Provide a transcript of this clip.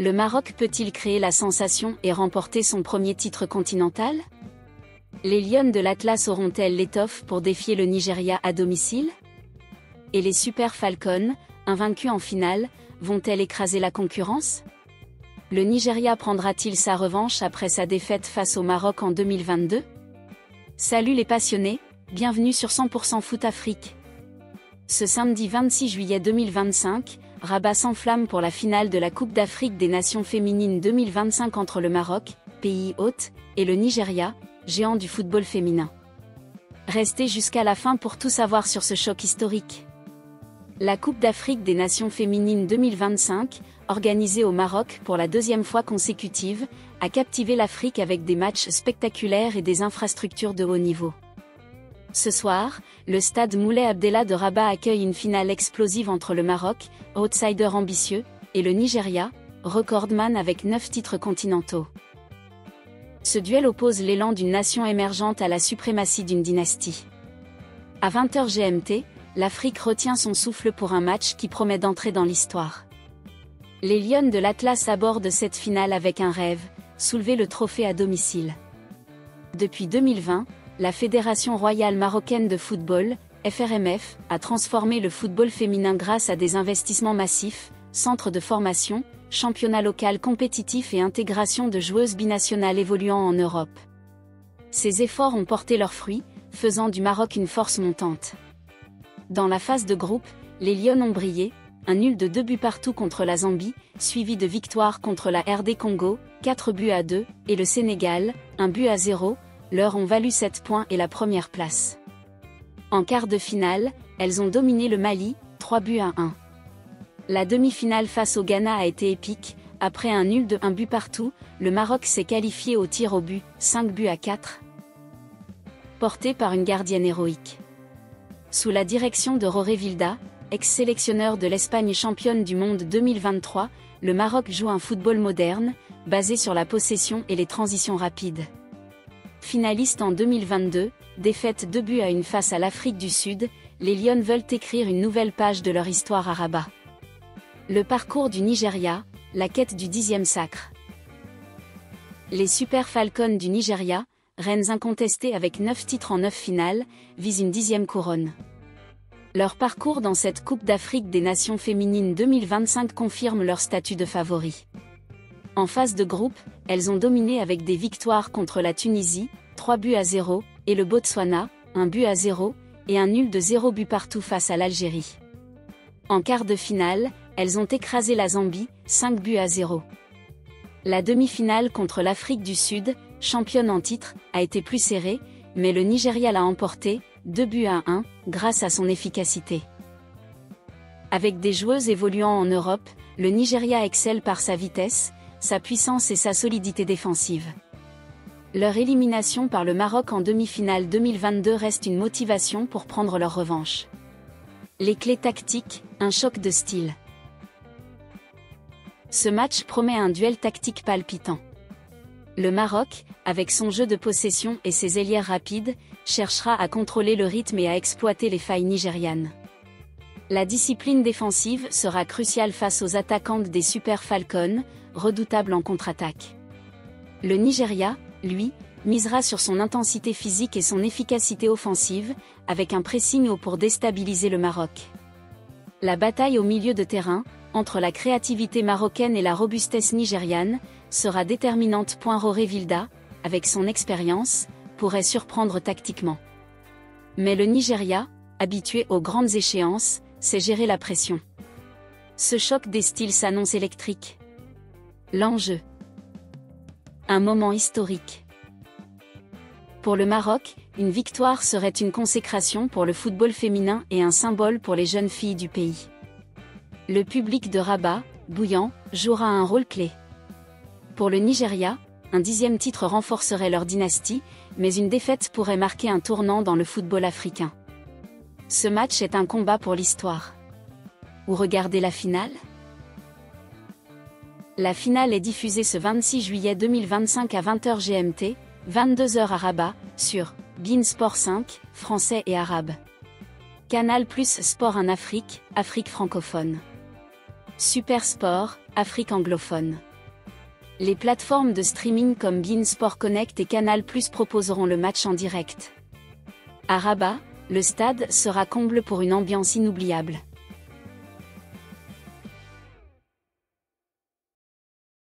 Le Maroc peut-il créer la sensation et remporter son premier titre continental? Les Lionnes de l'Atlas auront-elles l'étoffe pour défier le Nigeria à domicile? Et les Super Falcons, invaincus en finale, vont-elles écraser la concurrence? Le Nigeria prendra-t-il sa revanche après sa défaite face au Maroc en 2022? Salut les passionnés, bienvenue sur 100% Foot Afrique. Ce samedi 26 juillet 2025, Rabat s'enflamme pour la finale de la Coupe d'Afrique des Nations féminines 2025 entre le Maroc, pays hôte, et le Nigeria, géant du football féminin. Restez jusqu'à la fin pour tout savoir sur ce choc historique. La Coupe d'Afrique des Nations féminines 2025, organisée au Maroc pour la deuxième fois consécutive, a captivé l'Afrique avec des matchs spectaculaires et des infrastructures de haut niveau. Ce soir, le stade Moulay Abdellah de Rabat accueille une finale explosive entre le Maroc, outsider ambitieux, et le Nigeria, recordman avec 9 titres continentaux. Ce duel oppose l'élan d'une nation émergente à la suprématie d'une dynastie. À 20h GMT, l'Afrique retient son souffle pour un match qui promet d'entrer dans l'histoire. Les Lionnes de l'Atlas abordent cette finale avec un rêve, soulever le trophée à domicile. Depuis 2020, la Fédération royale marocaine de football, FRMF, a transformé le football féminin grâce à des investissements massifs, centres de formation, championnat local compétitif et intégration de joueuses binationales évoluant en Europe. Ces efforts ont porté leurs fruits, faisant du Maroc une force montante. Dans la phase de groupe, les Lionnes ont brillé, un nul de 2 buts partout contre la Zambie, suivi de victoires contre la RD Congo, 4-2, et le Sénégal, 1-0, leur ont valu 7 points et la première place. En quart de finale, elles ont dominé le Mali, 3-1. La demi-finale face au Ghana a été épique, après un nul de 1 but partout, le Maroc s'est qualifié au tir au but, 5-4. Porté par une gardienne héroïque. Sous la direction de Roré Vilda, ex-sélectionneur de l'Espagne championne du monde 2023, le Maroc joue un football moderne, basé sur la possession et les transitions rapides. Finaliste en 2022, défaite 2-1 face à l'Afrique du Sud, les Lionnes veulent écrire une nouvelle page de leur histoire à Rabat. Le parcours du Nigeria, la quête du 10e sacre. Les Super Falcons du Nigeria, reines incontestées avec 9 titres en 9 finales, visent une 10e couronne. Leur parcours dans cette Coupe d'Afrique des Nations féminines 2025 confirme leur statut de favori. En phase de groupe, elles ont dominé avec des victoires contre la Tunisie, 3-0, et le Botswana, 1-0, et un nul de 0 but partout face à l'Algérie. En quart de finale, elles ont écrasé la Zambie, 5-0. La demi-finale contre l'Afrique du Sud, championne en titre, a été plus serrée, mais le Nigeria l'a emporté, 2-1, grâce à son efficacité. Avec des joueuses évoluant en Europe, le Nigeria excelle par sa vitesse, sa puissance et sa solidité défensive. Leur élimination par le Maroc en demi-finale 2022 reste une motivation pour prendre leur revanche. Les clés tactiques, un choc de style. Ce match promet un duel tactique palpitant. Le Maroc, avec son jeu de possession et ses ailières rapides, cherchera à contrôler le rythme et à exploiter les failles nigérianes. La discipline défensive sera cruciale face aux attaquantes des Super Falcons, redoutables en contre-attaque. Le Nigeria, lui, misera sur son intensité physique et son efficacité offensive, avec un pressing haut pour déstabiliser le Maroc. La bataille au milieu de terrain, entre la créativité marocaine et la robustesse nigériane, sera déterminante. Roré Vilda, avec son expérience, pourrait surprendre tactiquement. Mais le Nigeria, habitué aux grandes échéances, sait gérer la pression. Ce choc des styles s'annonce électrique. L'enjeu. Un moment historique. Pour le Maroc, une victoire serait une consécration pour le football féminin et un symbole pour les jeunes filles du pays. Le public de Rabat, bouillant, jouera un rôle clé. Pour le Nigeria, un 10e titre renforcerait leur dynastie, mais une défaite pourrait marquer un tournant dans le football africain. Ce match est un combat pour l'histoire. Ou regardez la finale ? La finale est diffusée ce 26 juillet 2025 à 20h GMT, 22h à Rabat, sur beIN Sport 5, français et arabe. Canal+ Sport en Afrique, Afrique francophone. Super Sport, Afrique anglophone. Les plateformes de streaming comme beIN Sport Connect et Canal+ proposeront le match en direct. À Rabat, le stade sera comble pour une ambiance inoubliable.